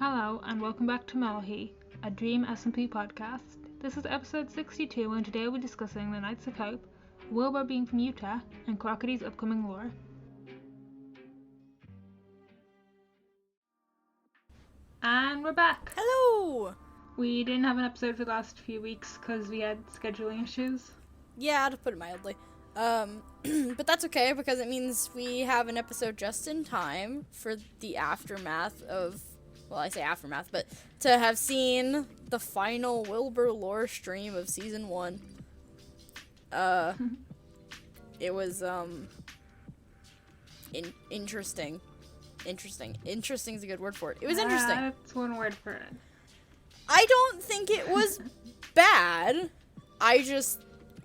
Hello and welcome back to Mellohi, a Dream DSMP podcast. This is episode 62 and today we'll be discussing the Knights of Hope, Wilbur being from Utah, and Crockety's upcoming lore. And we're back! Hello! We didn't have an episode for the last few weeks because we had scheduling issues. Yeah, to put it mildly. But that's okay because it means we have an episode just in time for the aftermath of, well, I say aftermath, but to have seen the final Wilbur lore stream of season 1. It was, interesting. Interesting is a good word for it. It was interesting. That's one word for it. I don't think it was bad.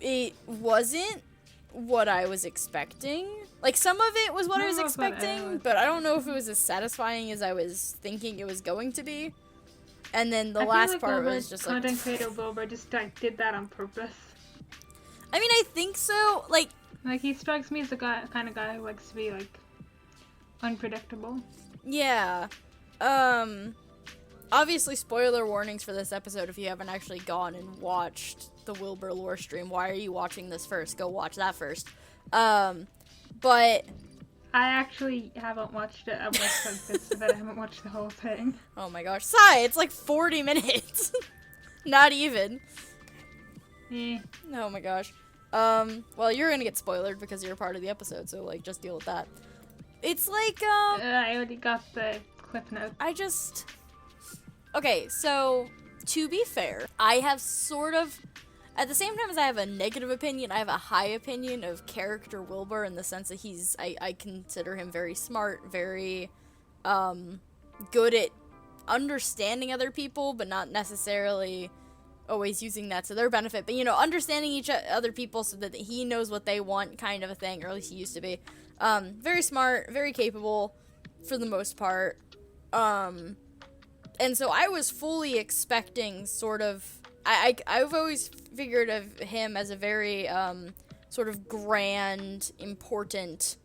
It wasn't what I was expecting. Like, some of it was what I was expecting, but I don't know if it was as satisfying as I was thinking it was going to be. And then the last part was just like... content creator Wilbur just did that on purpose. I mean, I think so. Like, he strikes me as the kind of guy who likes to be, like, unpredictable. Yeah. Obviously, spoiler warnings for this episode if you haven't actually gone and watched the Wilbur lore stream. Why are you watching this first? Go watch that first. But... I actually haven't watched it. I watched like this, but I haven't watched the whole thing. Oh my gosh. Sigh, it's like 40 minutes. Not even. Yeah. Oh my gosh. Well, you're gonna get spoiled because you're part of the episode, so, like, just deal with that. It's like, I already got the clip note. Okay, so, to be fair, I have sort of, at the same time as I have a negative opinion, I have a high opinion of character Wilbur in the sense that I consider him very smart, very, good at understanding other people, but not necessarily always using that to their benefit, but, understanding other people so that he knows what they want kind of a thing, or at least he used to be. Very smart, very capable, for the most part, and so I was fully expecting sort of, I've always figured of him as a very, sort of grand, important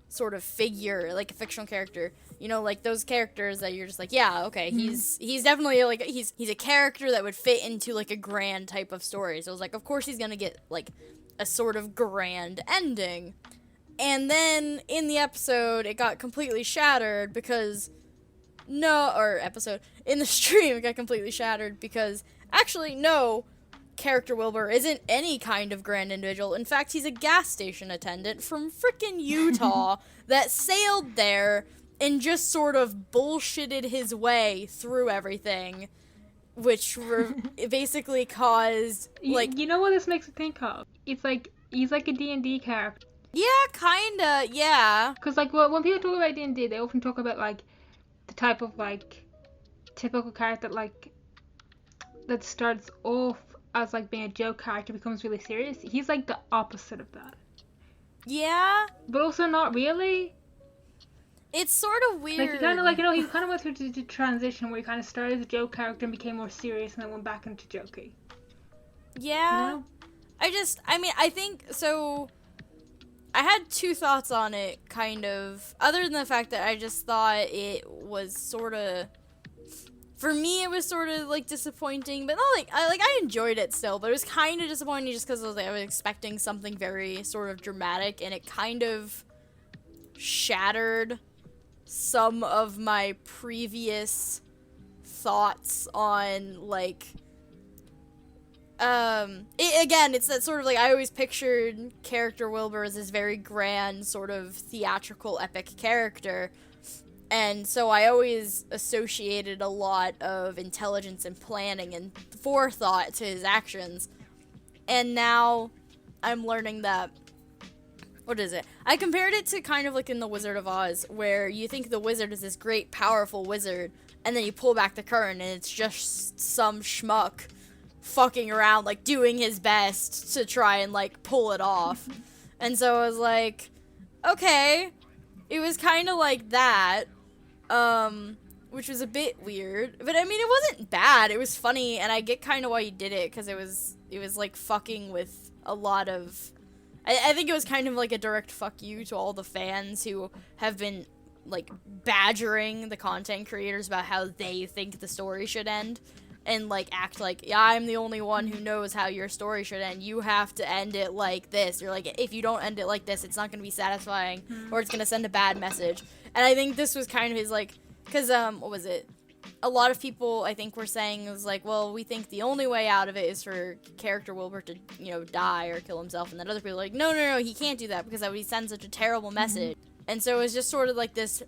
sort of figure, like a fictional character, like those characters that you're just like, yeah, okay, he's definitely, like, he's a character that would fit into, like, a grand type of story, so I was like, of course he's gonna get, like, a sort of grand ending, and then, in the episode, it got completely shattered because... in the stream, it got completely shattered because, actually, no, character Wilbur isn't any kind of grand individual. In fact, he's a gas station attendant from frickin' Utah that sailed there and just sort of bullshitted his way through everything, which basically caused, like... You know what this makes me think of? It's like, he's like a D&D character. Yeah, kinda, yeah. Because, like, when people talk about D&D, they often talk about, like, the type of, like, typical character, like, that starts off as, like, being a joke character, becomes really serious. He's, like, the opposite of that. Yeah. But also not really. It's sort of weird. Like, he kind of, like, he kind of went through the transition where he kind of started as a joke character and became more serious and then went back into jokey. Yeah. I think, so... I had two thoughts on it, kind of, other than the fact that I just thought it was sort of, for me it was sort of, like, disappointing, but not, like, I enjoyed it still, but it was kind of disappointing just because I was expecting something very sort of dramatic, and it kind of shattered some of my previous thoughts on, like... it's that sort of, like, I always pictured character Wilbur as this very grand, sort of theatrical, epic character, and so I always associated a lot of intelligence and planning and forethought to his actions, and now I'm learning that, what is it? I compared it to kind of like in The Wizard of Oz, where you think the wizard is this great, powerful wizard, and then you pull back the curtain and it's just some schmuck fucking around, like, doing his best to try and, like, pull it off. And so I was like, okay, it was kind of like that, which was a bit weird, but I mean, it wasn't bad, it was funny, and I get kind of why he did it, because it was, like, fucking with a lot of, I think it was kind of like a direct fuck you to all the fans who have been like badgering the content creators about how they think the story should end, and like act like, yeah, I'm the only one who knows how your story should end. You have to end it like this. You're like, if you don't end it like this, it's not gonna be satisfying, or it's gonna send a bad message. And I think this was kind of his like, because what was it? A lot of people, I think, were saying it was like, well, we think the only way out of it is for character Wilbur to, you know, die or kill himself, and then other people are like, no, he can't do that because that would send such a terrible message. And so it was just sort of like this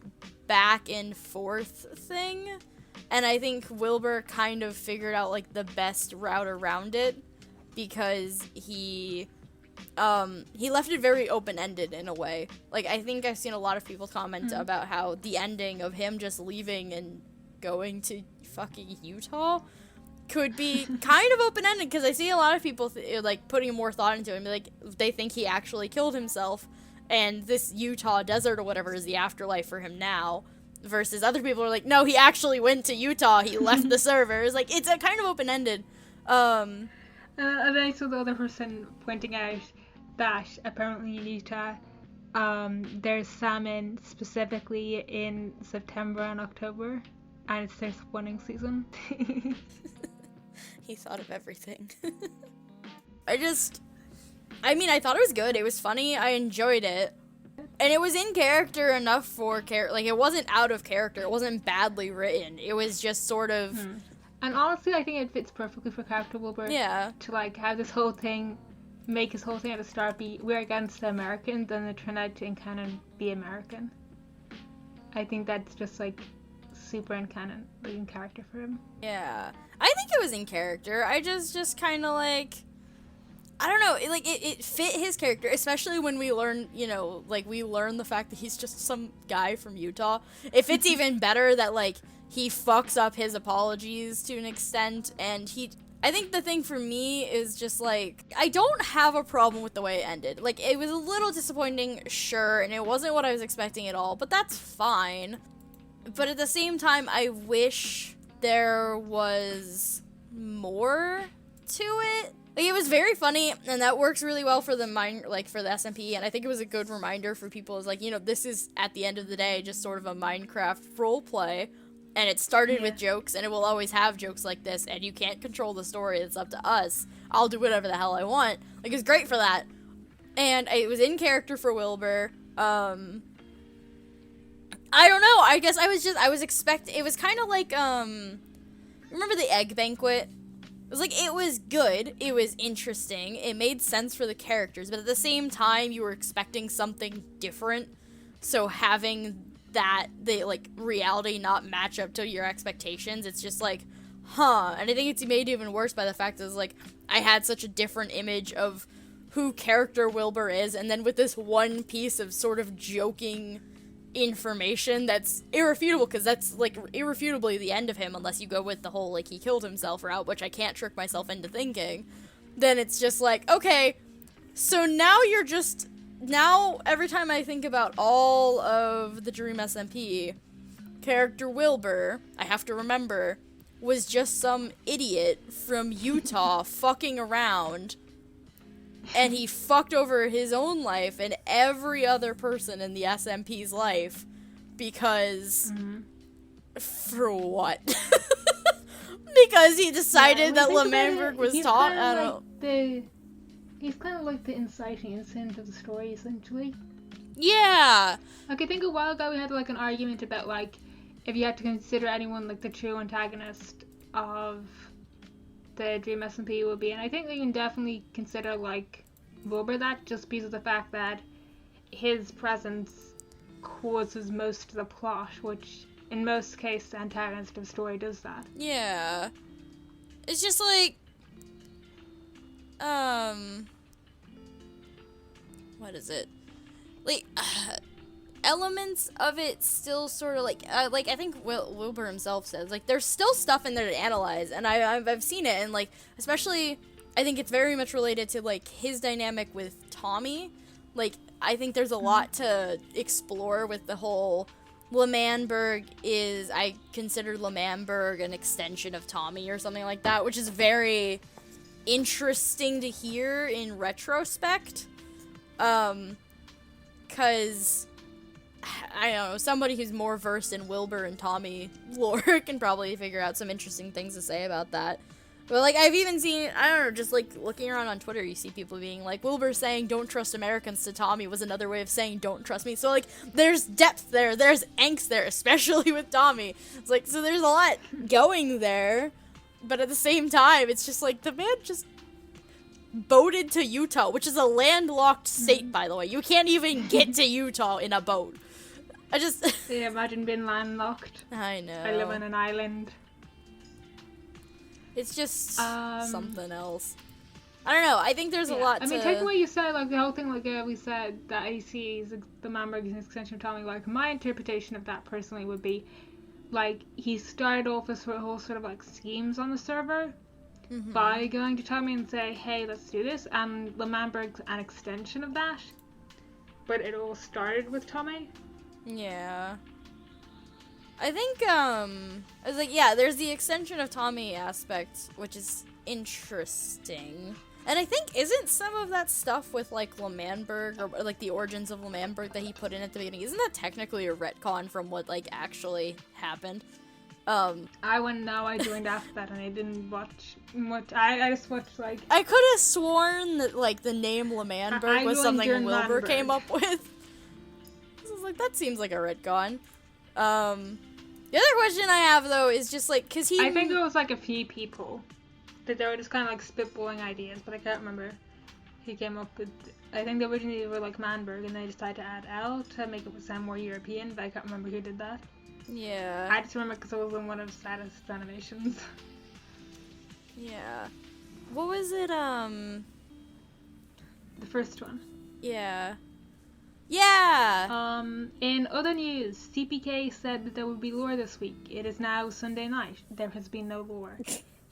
back and forth thing, and I think Wilbur kind of figured out like the best route around it, because he left it very open-ended in a way. Like, I think I've seen a lot of people comment about how the ending of him just leaving and going to fucking Utah could be kind of open-ended, because I see a lot of people like putting more thought into it, like they think he actually killed himself and this Utah desert or whatever is the afterlife for him now, versus other people are like, no, he actually went to Utah, he left the servers. Like, it's a kind of open-ended. And I saw the other person pointing out that apparently in Utah there's salmon specifically in September and October, and it's their spawning season. He thought of everything. I thought it was good. It was funny. I enjoyed it. And it was in character enough for like, it wasn't out of character. It wasn't badly written. It was just sort of... And honestly, I think it fits perfectly for character Wilbur. Yeah. To, like, have this whole thing, make his whole thing at the start be, we're against the Americans, and it turned out to in canon be American. I think that's just, like, super in canon, like, in character for him. Yeah. I think it was in character. I just kind of, like... I don't know, it fit his character, especially when we learn, you know, like, we learn the fact that he's just some guy from Utah. It fits even better that, like, he fucks up his apologies to an extent, and I think the thing for me is just, like, I don't have a problem with the way it ended. Like, it was a little disappointing, sure, and it wasn't what I was expecting at all, but that's fine. But at the same time, I wish there was more to it. Like, it was very funny, and that works really well for the for the SMP, and I think it was a good reminder for people. Is like, you know, this is, at the end of the day, just sort of a Minecraft roleplay, and it started with jokes, and it will always have jokes like this, and you can't control the story. It's up to us. I'll do whatever the hell I want. Like, it's great for that. And it was in character for Wilbur. I don't know. I guess I was expecting, it was kind of like, remember the egg banquet? It was like, it was good, it was interesting, it made sense for the characters, but at the same time, you were expecting something different, so having that, reality not match up to your expectations, it's just like, huh, and I think it's made even worse by the fact that, like, I had such a different image of who character Wilbur is, and then with this one piece of sort of joking information that's irrefutable, because that's, like, irrefutably the end of him, unless you go with the whole, like, he killed himself route, which I can't trick myself into thinking, then it's just like, okay, so now every time I think about all of the Dream SMP, character Wilbur, I have to remember, was just some idiot from Utah fucking around, and he fucked over his own life and every other person in the SMP's life because... For what? Because he decided that L'Manberg was taught? I don't know. He's kind of like the inciting incident of the story, essentially. Yeah! Like, I think a while ago we had, like, an argument about, like, if you had to consider anyone, like, the true antagonist of the Dream SMP would be, and I think we can definitely consider, like, Wilbur that, just because of the fact that his presence causes most of the plot, which in most cases the antagonist of the story does that. Yeah. It's just like, what is it? Like, elements of it still sort of like I think Wilbur himself says, like, there's still stuff in there to analyze, and I've seen it, and, like, especially I think it's very much related to, like, his dynamic with Tommy. Like, I think there's a lot to explore with the whole L'Manberg is, I consider L'Manberg an extension of Tommy or something like that, which is very interesting to hear in retrospect. 'Cause I don't know, somebody who's more versed in Wilbur and Tommy lore can probably figure out some interesting things to say about that. But, like, I've even seen, I don't know, just, like, looking around on Twitter, you see people being like, Wilbur saying, don't trust Americans to Tommy was another way of saying, don't trust me. So, like, there's depth there, there's angst there, especially with Tommy. It's like, so there's a lot going there, but at the same time, it's just like, the man just boated to Utah, which is a landlocked state, by the way. You can't even get to Utah in a boat. I just... Yeah, imagine being landlocked. I know. I live on an island. It's just something else. I don't know. I think there's a lot to... I mean, take away you said, like, the whole thing, like, we said that AC is the Manberg is an extension of Tommy. Like, my interpretation of that, personally, would be, like, he started off with a whole sort of, like, schemes on the server by going to Tommy and say, hey, let's do this. And the Manberg's an extension of that. But it all started with Tommy. Yeah. I think, I was like, yeah, there's the extension of Tommy aspect, which is interesting. And I think, isn't some of that stuff with, like, L'Manberg, or, like, the origins of L'Manberg that he put in at the beginning, isn't that technically a retcon from what, like, actually happened? I wouldn't know, I joined after that, and I didn't watch much. I just watched, like... I could have sworn that, like, the name L'Manberg was something Wilbur came up with. So I was like, that seems like a retcon. The other question I have, though, is just, like, because he... I think there was, like, a few people that they were just kind of, like, spitballing ideas, but I can't remember who came up with... I think they originally were, like, Manberg, and they decided to add L to make it sound more European, but I can't remember who did that. Yeah. I just remember because it was in one of Status animations. Yeah. What was it, The first one. Yeah. Yeah! In other news, CPK said that there would be lore this week. It is now Sunday night. There has been no lore.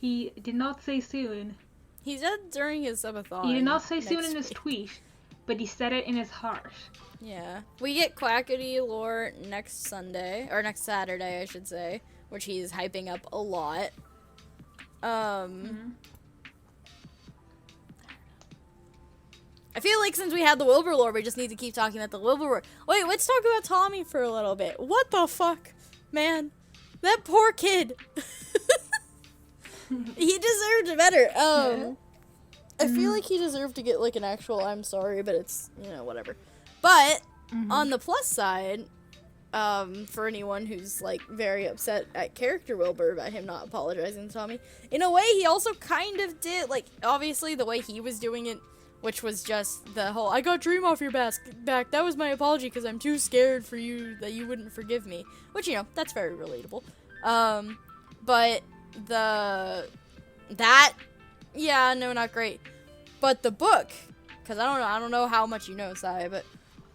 He did not say soon. He said during his subathon. He did not say soon in his tweet, but he said it in his heart. Yeah. We get Quackity lore next Sunday, or next Saturday, I should say, which he's hyping up a lot. I feel like since we had the Wilbur lore, we just need to keep talking about the Wilbur lore. Wait, let's talk about Tommy for a little bit. What the fuck? Man, that poor kid. He deserved better. I feel like he deserved to get, like, an actual I'm sorry, but it's, you know, whatever. But, on the plus side, for anyone who's, like, very upset at character Wilbur about him not apologizing to Tommy, in a way, he also kind of did, like, obviously, the way he was doing it, which was just the whole, I got Dream off your back, that was my apology because I'm too scared for you that you wouldn't forgive me. Which, you know, that's very relatable. But yeah, no, not great. But the book, because I don't know how much you know, Sai, but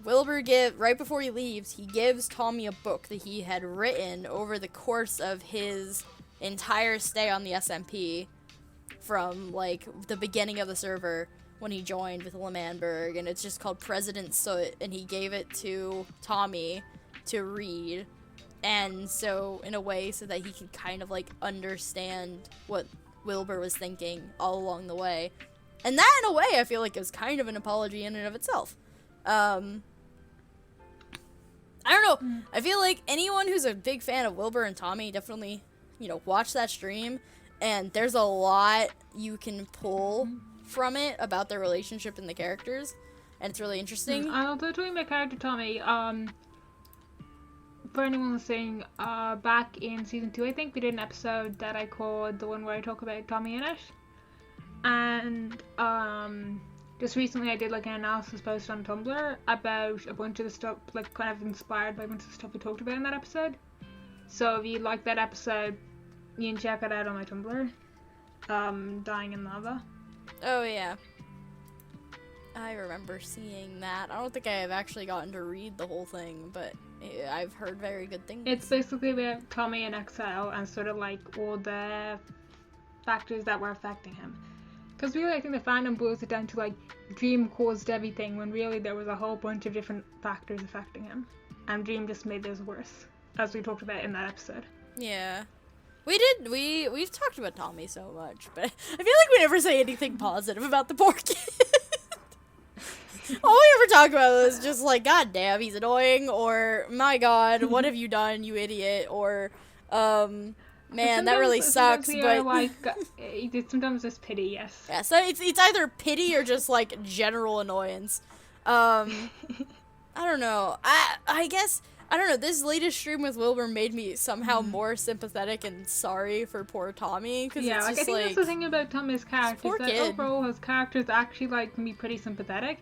Wilbur right before he leaves, he gives Tommy a book that he had written over the course of his entire stay on the SMP from, like, the beginning of the server when he joined with L'Manberg, and it's just called President Soot, and he gave it to Tommy to read, and so, in a way, so that he could kind of, like, understand what Wilbur was thinking all along the way. And that, in a way, I feel like it was kind of an apology in and of itself. I don't know. I feel like anyone who's a big fan of Wilbur and Tommy definitely, you know, watch that stream, and there's a lot you can pull from it about their relationship and the characters, and it's really interesting. Although talking about character Tommy, for anyone listening, back in season 2, I think we did an episode that I called the one where I talk about Tommy in it, and just recently I did, like, an analysis post on Tumblr about a bunch of the stuff, like, kind of inspired by a bunch of the stuff we talked about in that episode. So if you like that episode, you can check it out on my Tumblr. Dying in Lava. Oh, yeah. I remember seeing that. I don't think I have actually gotten to read the whole thing, but I've heard very good things. It's basically about Tommy in exile and sort of, like, all the factors that were affecting him. Because really, I think the fandom boils it down to, like, Dream caused everything, when really there was a whole bunch of different factors affecting him. And Dream just made those worse, as we talked about in that episode. Yeah. We've talked about Tommy so much, but I feel like we never say anything positive about the poor kid. All we ever talk about is just like, God damn, he's annoying, or my God, what have you done, you idiot, or man, that really sucks. We but are like, sometimes it's pity, yes. yeah, so it's either pity or just like general annoyance. I don't know. I guess I don't know. This latest stream with Wilbur made me somehow more sympathetic and sorry for poor Tommy, because yeah, it's like just I think that's the thing about Tommy's character. poor That kid. overall his characters actually like can be pretty sympathetic.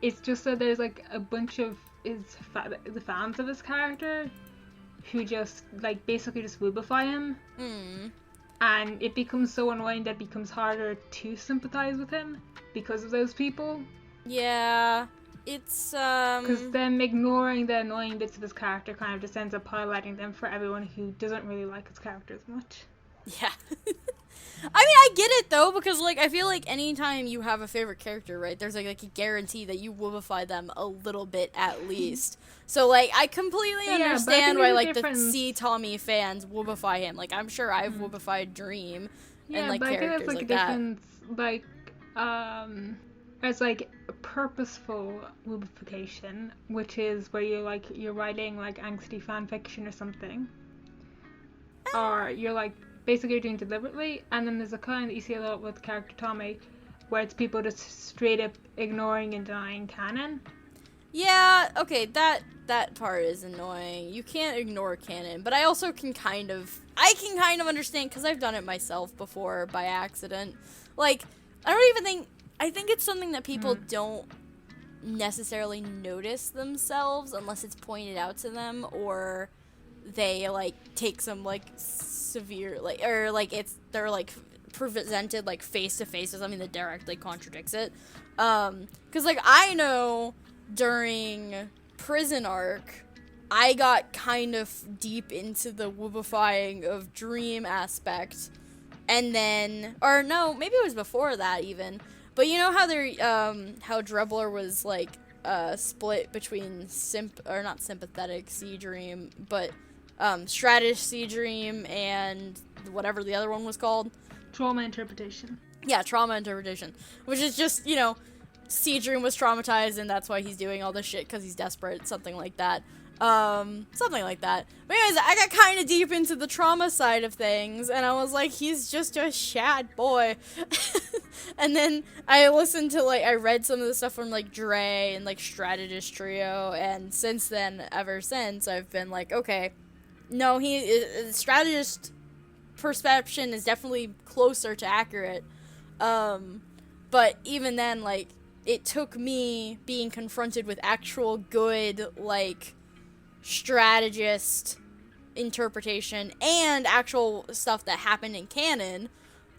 It's just that there's like a bunch of the fans of his character who just like basically just woobify him. And it becomes so annoying that it becomes harder to sympathize with him because of those people. Yeah, it's because them ignoring the annoying bits of his character kind of just ends up highlighting them for everyone who doesn't really like his character as much. Yeah. I mean, I get it though, because like I feel like anytime you have a favorite character, right, there's like a guarantee that you woobify them a little bit at least. So like I completely understand why like the C Tommy fans woobify him. Like I'm sure I've woobified Dream and like but characters I think like there's that. a difference, like it's like purposeful woobification, which is where you're writing like angsty fan fiction or something, or you're like basically doing deliberately, and then there's a kind that you see a lot with character Tommy, where it's people just straight up ignoring and denying canon. Yeah, okay, that part is annoying. You can't ignore canon, but I also can kind of understand, because I've done it myself before by accident. Like, I think it's something that people don't necessarily notice themselves unless it's pointed out to them, or they like take some like severe like, or like they're like presented like face to face with something that directly contradicts it. Because like I know during Prison Arc I got kind of deep into the woobifying of Dream aspect, and then, or no, maybe it was before that even, but you know how how Drebler was like split between not sympathetic Sea Dream, but Stratus Sea Dream and whatever the other one was called. Trauma interpretation. Yeah, trauma interpretation, which is just, you know, Sea Dream was traumatized and that's why he's doing all this shit because he's desperate, something like that. Something like that. But anyways, I got kind of deep into the trauma side of things, and I was like, he's just a shad boy. And then I listened to, like, I read some of the stuff from, like, Dre and, like, Strategist Trio, and ever since, I've been like, okay, no, Strategist perception is definitely closer to accurate. But even then, like, it took me being confronted with actual good, like, strategist interpretation and actual stuff that happened in canon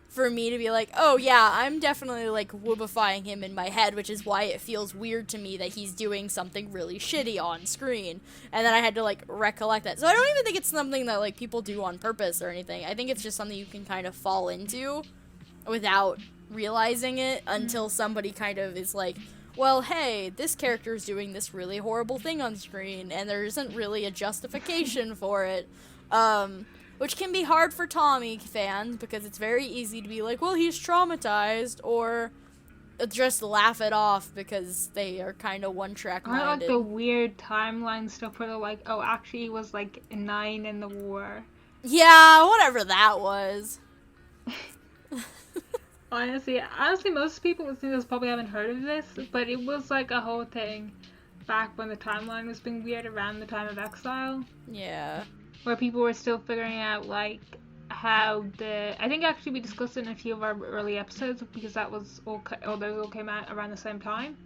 for me to be like, oh yeah, I'm definitely like woobifying him in my head, which is why it feels weird to me that he's doing something really shitty on screen. And then I had to like recollect that. So I don't even think it's something that like people do on purpose or anything. I think it's just something you can kind of fall into without realizing it until somebody kind of is like, well, hey, this character is doing this really horrible thing on screen, and there isn't really a justification for it, which can be hard for Tommy fans, because it's very easy to be like, well, he's traumatized, or just laugh it off because they are kind of one-track minded. I like the weird timeline stuff where they're like, oh, actually he was like 9 in the war. Yeah, whatever that was. Honestly, most people listening to this probably haven't heard of this, but it was like a whole thing back when the timeline was being weird around the time of Exile. Yeah. Where people were still figuring out, like, how I think actually we discussed it in a few of our early episodes, because that was those all came out around the same time.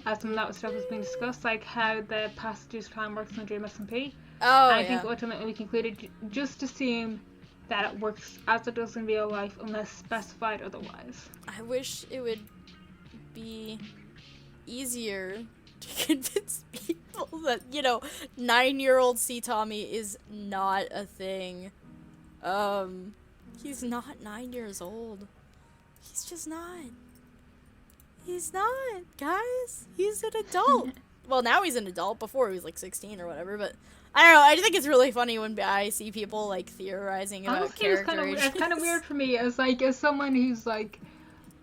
As some of that stuff was being discussed, like how the passage's time works in the Dream SMP. Oh, and I think ultimately we concluded just assume that it works as it does in real life unless specified otherwise. I wish it would be easier to convince people that, you know, 9-year-old C. Tommy is not a thing. He's not 9 years old. He's just not. He's not, guys. He's an adult. Well, now he's an adult. Before he was like 16 or whatever, but I don't know. I think it's really funny when I see people like theorizing about honestly, character ages. It's kind of weird for me as someone who's like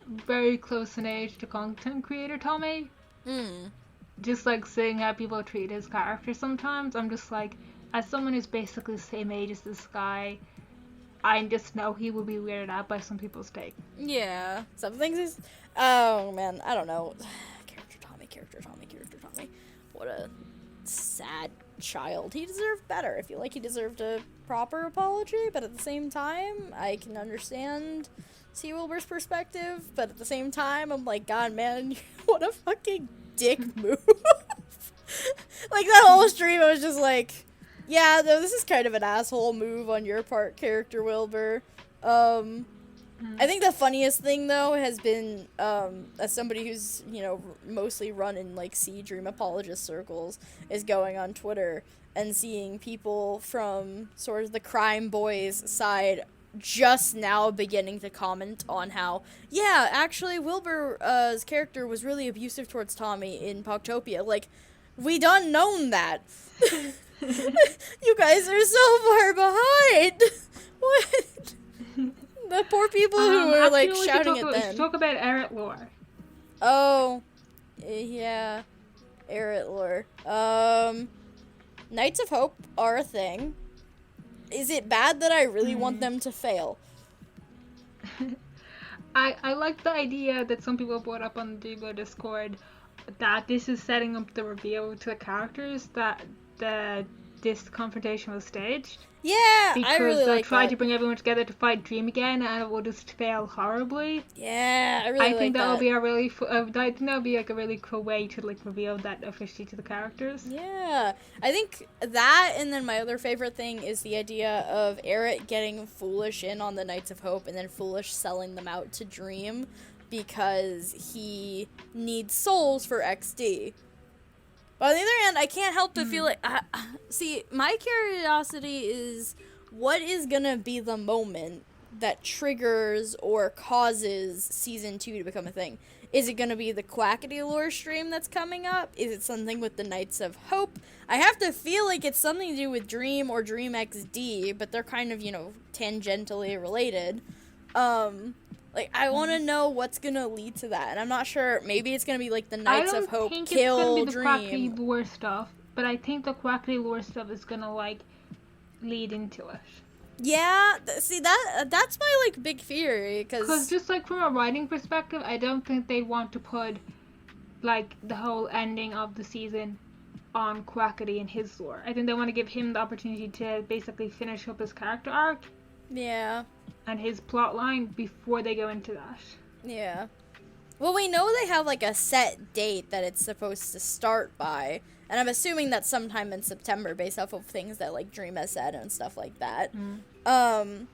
very close in age to content creator Tommy. Hmm. Just like seeing how people treat his character sometimes, I'm just like, as someone who's basically the same age as this guy, I just know he will be weirded out by some people's take. Yeah. Some things is. Oh man, I don't know. Character Tommy, character Tommy, character Tommy. What a sad child. He deserved better. I feel like he deserved a proper apology, but at the same time, I can understand C. Wilbur's perspective, but at the same time, I'm like, God, man, what a fucking dick move. Like, that whole stream, I was just like, yeah, no, this is kind of an asshole move on your part, character Wilbur. I think the funniest thing, though, has been, as somebody who's, you know, mostly run in, like, C-Dream apologist circles, is going on Twitter and seeing people from sort of the crime boys side just now beginning to comment on how, yeah, actually, Wilbur's character was really abusive towards Tommy in Poctopia. Like, we done known that. You guys are so far behind. What? The poor people who were, like, shouting at them. We should talk about Eret lore. Oh, yeah. Eret lore. Knights of Hope are a thing. Is it bad that I really want them to fail? I like the idea that some people brought up on the Discord that this is setting up the reveal to the characters that this confrontation was staged. Yeah, because I really like tried that. to bring everyone together to fight Dream again, and it will just fail horribly. Yeah, I really like that. I think that will be a really, I think that would be like a really cool way to like reveal that officially to the characters. Yeah, I think that, and then my other favorite thing is the idea of Eret getting Foolish in on the Knights of Hope, and then Foolish selling them out to Dream because he needs souls for XD. But on the other hand, I can't help but feel like, see, my curiosity is what is gonna be the moment that triggers or causes Season 2 to become a thing? Is it gonna be the Quackity lore stream that's coming up? Is it something with the Knights of Hope? I have to feel like it's something to do with Dream or Dream XD, but they're kind of, you know, tangentially related. Like, I want to know what's going to lead to that. And I'm not sure. Maybe it's going to be, like, the Knights of Hope kill Dream. I don't think it's going to be the Quackity lore stuff. But I think the Quackity lore stuff is going to, like, lead into it. Yeah. See, that's my, like, big fear. Because just, like, from a writing perspective, I don't think they want to put, like, the whole ending of the season on Quackity and his lore. I think they want to give him the opportunity to basically finish up his character arc. Yeah. And his plot line before they go into that. Yeah. Well, we know they have, like, a set date that it's supposed to start by. And I'm assuming that's sometime in September based off of things that, like, Dream has said and stuff like that. And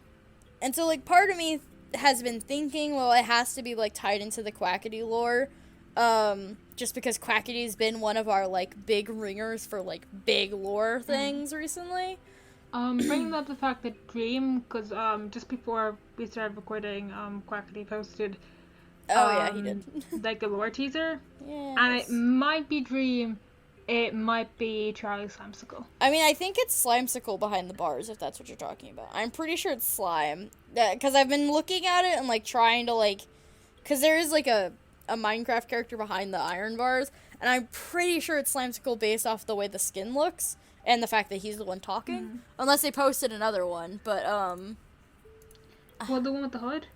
so, like, part of me has been thinking, well, it has to be, like, tied into the Quackity lore. Just because Quackity's been one of our, like, big ringers for, like, big lore things recently. Bringing up the fact that Dream, because just before we started recording, Quackity posted yeah, he did. like a lore teaser. Yeah. And it might be Dream, it might be Charlie Slimesicle. I mean, I think it's Slimesicle behind the bars, if that's what you're talking about. I'm pretty sure it's Slime. Because I've been looking at it and, like, trying to, like... Because there is, like, a Minecraft character behind the iron bars, and I'm pretty sure it's Slimesicle based off the way the skin looks. And the fact that he's the one talking. Unless they posted another one, but, Well, the one with the hood?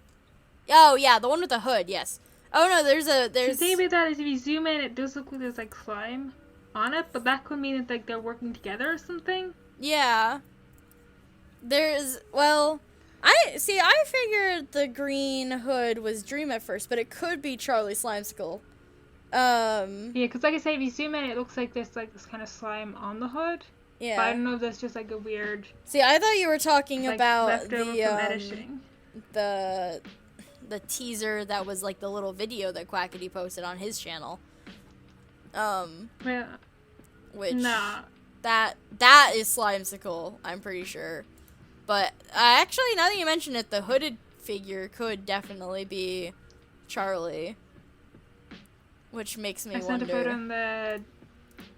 Oh, yeah, the one with the hood, yes. Oh, no, there's... The thing about that is if you zoom in, it does look like there's, like, slime on it, but that could mean that, like, they're working together or something. Yeah. There's... Well... I figured the green hood was Dream at first, but it could be Charlie Slimesicle. Yeah, because like I say, if you zoom in, it looks like there's like this kind of slime on the hood. Yeah. But I don't know if that's just like a weird. See, I thought you were talking like, about the teaser that was like the little video that Quackity posted on his channel. Yeah. Which nah. That is Slimesicle, I'm pretty sure. But actually, now that you mention it, the hooded figure could definitely be Charlie. Which makes me wonder. I sent a photo on the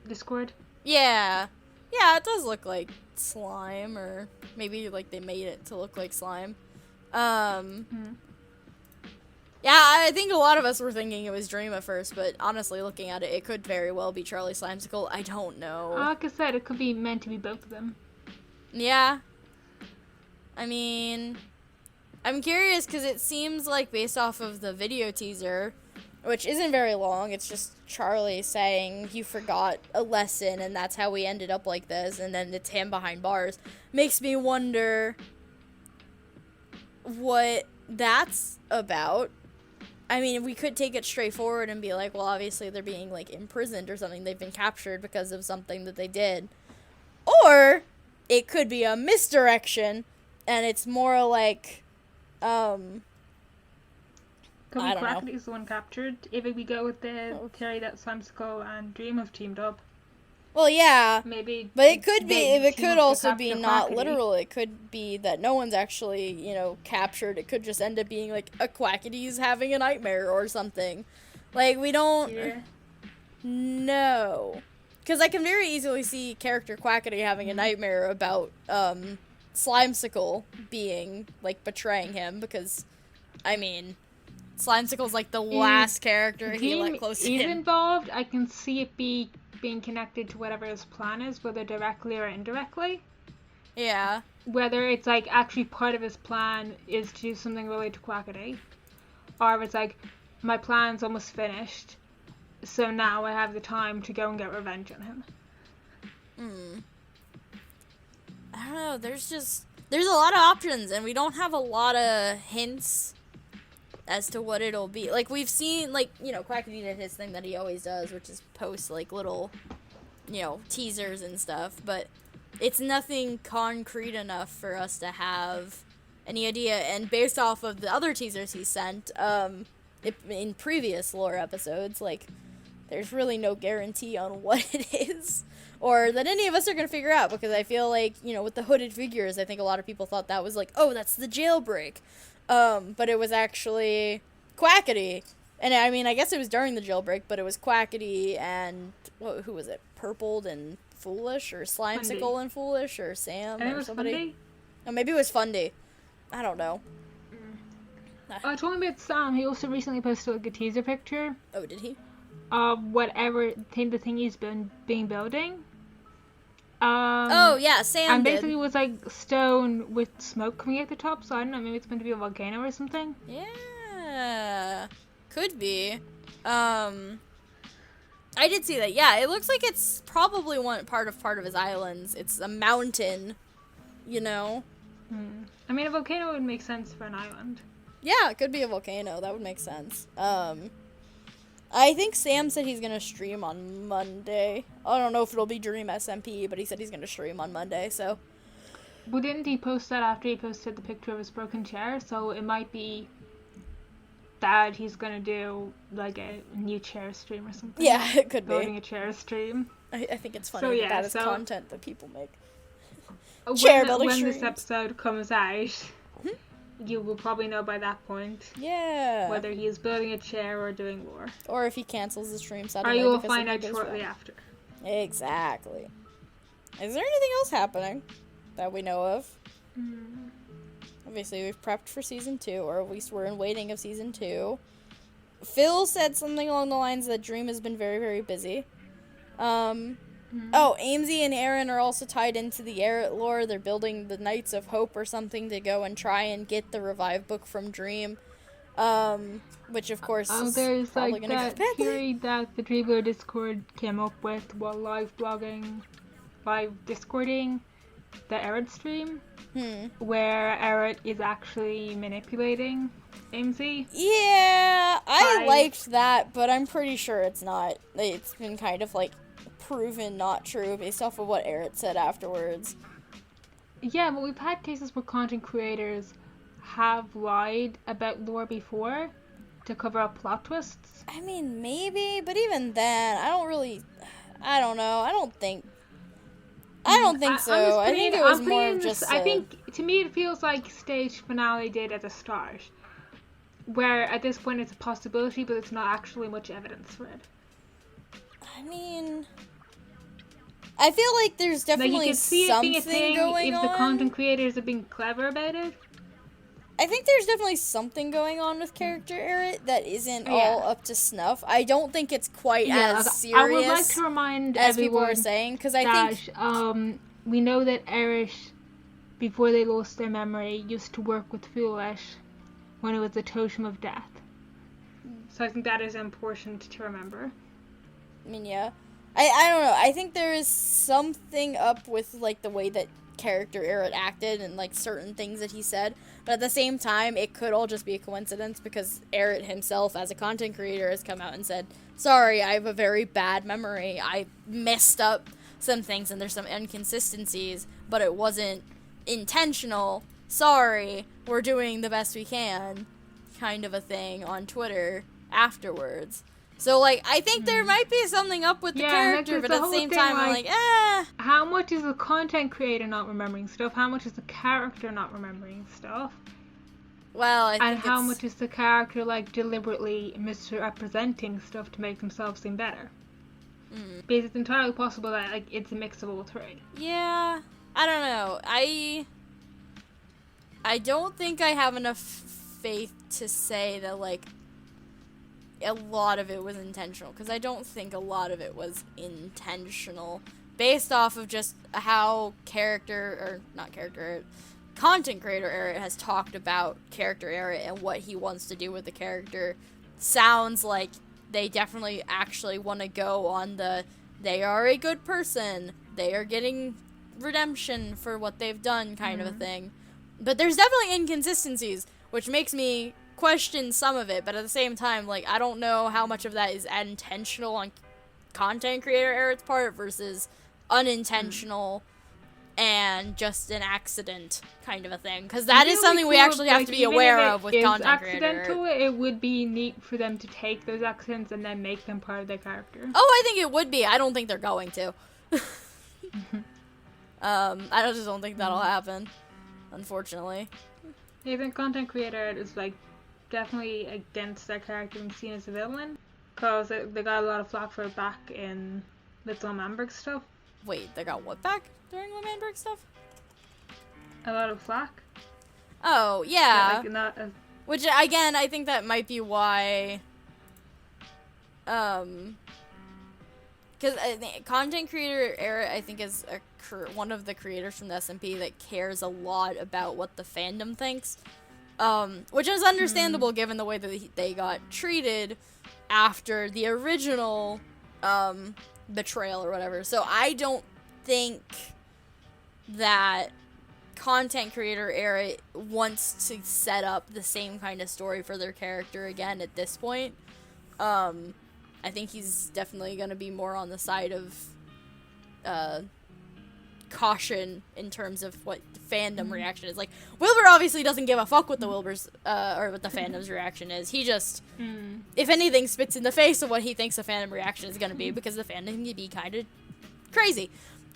Discord. Yeah. Yeah, it does look like slime, or maybe like they made it to look like slime. Yeah, Yeah, I think a lot of us were thinking it was Dream at first, but honestly, looking at it, it could very well be Charlie Slimesicle. I don't know. Like I said, it could be meant to be both of them. Yeah. I mean, I'm curious because it seems like based off of the video teaser, which isn't very long, it's just Charlie saying you forgot a lesson and that's how we ended up like this, and then it's him behind bars. Makes me wonder what that's about. I mean, we could take it straight forward and be like, well, obviously they're being, like, imprisoned or something. They've been captured because of something that they did. Or it could be a misdirection, and it's more like, Could be I don't know. Crackerty's the one captured. If we go with the theory that Slimesicle and Dream have teamed up. Well, yeah. Maybe. But it could be, it could also capture be not Crackerty. literal. It could be that no one's actually, you know, captured. It could just end up being, like, a Quackity's having a nightmare or something. Like, we don't know. Because I can very easily see character Quackity having a nightmare about, Slimesicle being, like, betraying him. Because, I mean, Slimesicle's, like, the last character he let close to Dream him. is involved. I can see it being connected to whatever his plan is, whether directly or indirectly. Yeah. Whether it's like actually part of his plan is to do something related to Quackity, or if it's like my plan's almost finished, so now I have the time to go and get revenge on him. I don't know, there's a lot of options, and we don't have a lot of hints as to what it'll be. Like, we've seen, like, you know, Quackity did his thing that he always does, which is post, like, little, you know, teasers and stuff, but it's nothing concrete enough for us to have any idea, and based off of the other teasers he sent, in previous lore episodes, like, there's really no guarantee on what it is, or that any of us are going to figure out, because I feel like, you know, with the hooded figures, I think a lot of people thought that was like, oh, that's the jailbreak. But it was actually Quackity. And I mean, I guess it was during the jailbreak, but it was Quackity and, who was it? Purpled and Foolish, or Slimesicle and Foolish, or Sam, or somebody. Fundy. Oh, maybe it was Fundy. I don't know. Talking about Sam, he also recently posted like a teaser picture Oh, did he? of whatever the thing he's been building. Oh, yeah, Sam and did. basically it was like stone with smoke coming out the top, so I don't know, maybe it's meant to be a volcano or something. Yeah. Could be. I did see that. Yeah, it looks like it's probably part of his islands. It's a mountain, you know? I mean, a volcano would make sense for an island. Yeah, it could be a volcano. That would make sense. I think Sam said he's gonna stream on Monday. I don't know if it'll be Dream SMP, but he said he's gonna stream on Monday, so. Well, didn't he post that after he posted the picture of his broken chair? So it might be that he's gonna do like a new chair stream or something. Yeah, it could Building be. a chair stream. I think it's funny that is so content that people make. When this episode comes out, you will probably know by that point. Yeah. Whether he is building a chair or doing lore. Or if he cancels the stream Or suddenly. you will find out shortly after. Exactly. Is there anything else happening that we know of? Obviously, we've prepped for season 2, or at least we're in waiting of season 2. Phil said something along the lines that Dream has been very, very busy. Oh, Amesy and Eren are also tied into the Eret lore. They're building the Knights of Hope or something to go and try and get the revive book from Dream. Which of course is there's probably like gonna that go badly. theory that the Dreamlore Discord came up with while live discording the Eret stream, where Eret is actually manipulating Amesy. Yeah, I liked that, but I'm pretty sure it's not. It's been kind of like proven not true based off of what Eret said afterwards. Yeah, but we've had cases where content creators have lied about lore before to cover up plot twists. I mean, maybe, but even then, I don't know. I don't think so. I think it was more just I think, to me, it feels like stage finale did at the start, where at this point it's a possibility, but it's not actually much evidence for it. I mean, I feel like there's definitely like you could see something it being a thing going if on. the content creators are being clever about it. I think there's definitely something going on with character Eret that isn't Yeah. all up to snuff. I don't think it's quite as serious I would like to remind as people everyone are saying, because I that think we know that Eret, before they lost their memory, used to work with Foolish when it was the Totem of Death. So I think that is important to remember. I mean, yeah. I don't know. I think there is something up with, like, the way that character Eret acted and, like, certain things that he said. But at the same time, it could all just be a coincidence because Eret himself, as a content creator, has come out and said, sorry, I have a very bad memory. I messed up some things and there's some inconsistencies, but it wasn't intentional. Sorry, we're doing the best we can, kind of a thing on Twitter afterwards. So, like, I think there might be something up with the character, but at the same time, I'm like, How much is the content creator not remembering stuff? How much is the character not remembering stuff? Well, I think and how much is the character, like, deliberately misrepresenting stuff to make themselves seem better? Because it's entirely possible that, like, it's a mix of all three. Yeah, I don't know. I don't think I have enough faith to say that, like, a lot of it was intentional, because I don't think a lot of it was intentional, based off of just how content creator Eret has talked about character Eret and what he wants to do with the character. Sounds like they definitely actually want to go on they are a good person, they are getting redemption for what they've done kind of a thing. But there's definitely inconsistencies, which makes me question some of it, but at the same time, like, I don't know how much of that is intentional on content creator Eret's part versus unintentional and just an accident kind of a thing, because that is something we actually have to be aware of with content creator. Accidental, it would be neat for them to take those accidents and then make them part of their character. Oh, I think it would be. I don't think they're going to. I just don't think that'll happen, unfortunately. I think content creator is, like, definitely against their character being seen as a villain, because they got a lot of flack for it back in Little Manberg stuff. Wait, they got what back during the Manberg stuff? A lot of flack. Oh, yeah. Like, which, again, I think that might be why, because content creator Eret, I think, is one of the creators from the DSMP that cares a lot about what the fandom thinks. Which is understandable given the way that they got treated after the original betrayal or whatever. So I don't think that content creator Eret wants to set up the same kind of story for their character again at this point. I think he's definitely going to be more on the side of caution in terms of what the fandom reaction is. Like, Wilbur obviously doesn't give a fuck what the Wilbur's or what the fandom's reaction is. He just, if anything, spits in the face of what he thinks the fandom reaction is going to be, because the fandom can be kind of crazy.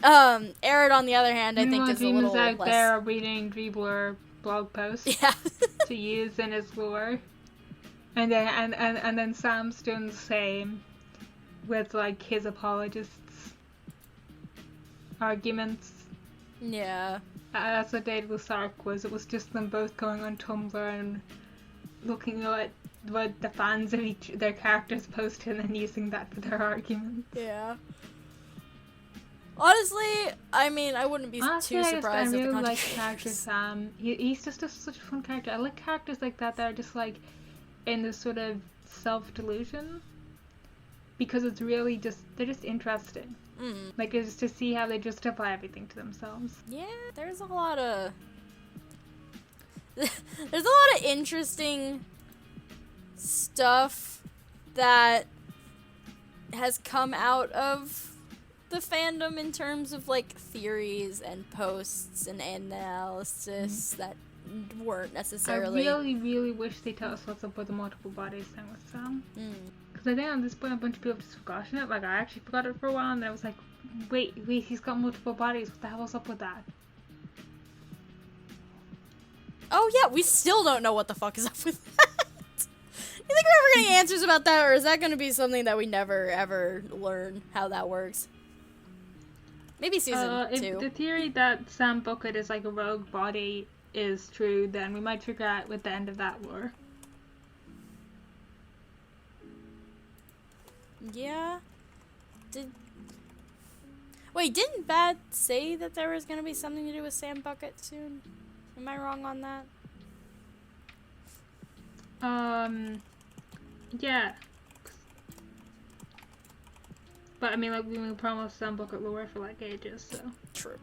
Eret, on the other hand, I think is a little out less. There reading Dreebler blog posts to use in his lore, and then Sam's doing the same with, like, his apologists' arguments. Yeah. That's what David with Sark was. It was just them both going on Tumblr and looking at what the fans of their characters posted and then using that for their arguments. Yeah. Honestly, I mean, I wouldn't be too surprised if the I like character Sam. He's just such a fun character. I like characters like that are just, like, in this sort of self-delusion, because it's really just, they're just interesting. Like, it's just to see how they justify everything to themselves. Yeah, there's a lot of interesting stuff that has come out of the fandom in terms of, like, theories and posts and analysis that weren't necessarily. I really, really wish they tell us what's up with the multiple bodies thing with Sam. Because I think at this point a bunch of people have just forgotten it. Like, I actually forgot it for a while, and then I was like, wait, he's got multiple bodies. What the hell's up with that? Oh yeah, we still don't know what the fuck is up with that. You think we're ever getting answers about that, or is that going to be something that we never ever learn how that works? Maybe season 2. The theory that Sam Bucket is, like, a rogue body is true, then we might figure out with the end of that lore. Yeah. Wait, didn't Bad say that there was gonna be something to do with Sam Bucket soon? Am I wrong on that? Yeah. But I mean, like, we promised Sam Bucket lore for like ages, so. True.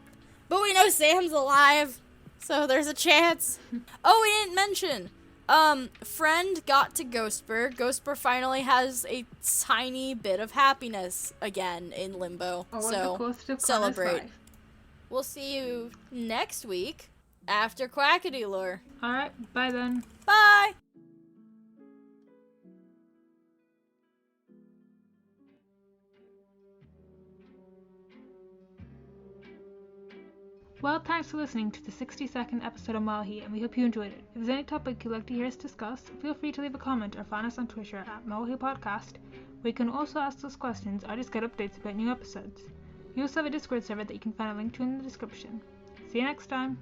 But we know Sam's alive, so there's a chance. Oh, we didn't mention. Friend got to Ghostbur. Ghostbur finally has a tiny bit of happiness again in Limbo. So celebrate. We'll see you next week after Quackity Lore. Alright, bye then. Bye! Well, thanks for listening to the 60-second episode of Mellohi, and we hope you enjoyed it. If there's any topic you'd like to hear us discuss, feel free to leave a comment or find us on Twitter at Mellohi Podcast, where you can also ask us questions or just get updates about new episodes. We also have a Discord server that you can find a link to in the description. See you next time!